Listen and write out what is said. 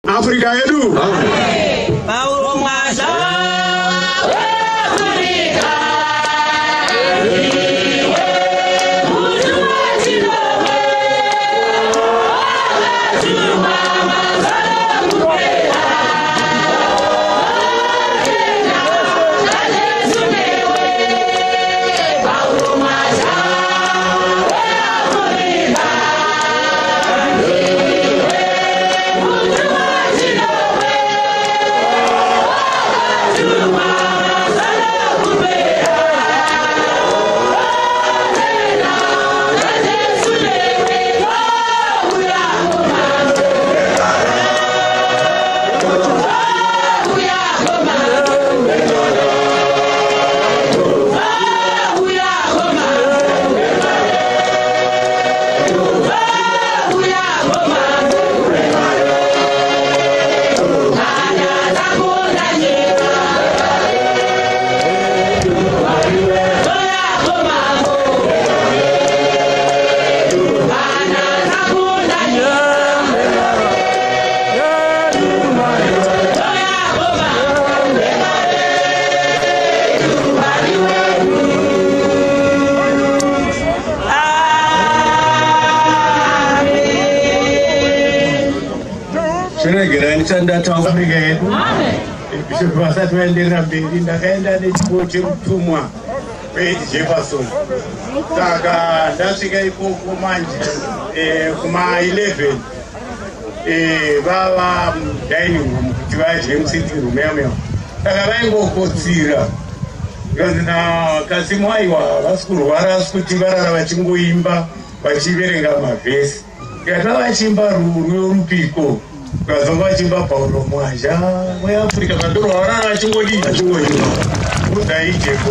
Afrika yedu. Paulo Mwaja. Ndata Afrika yedu. Bishop wasatu waendelea mbele ndakaenda nechipo chemutumwa Jefferson. Saka ndasvika ikoko manje kuma 11 vava dining room kuti vadye musitting room yamo. Saka vaingokotsira na Kasimu aiwa vasikurwara kuti varara vachingoimba vachiverenga mavhesi. Kana vachimba rupiko Kazonga chimba Paulo Mwaja mwe Afrika kadoro warara chingodi kudaije ko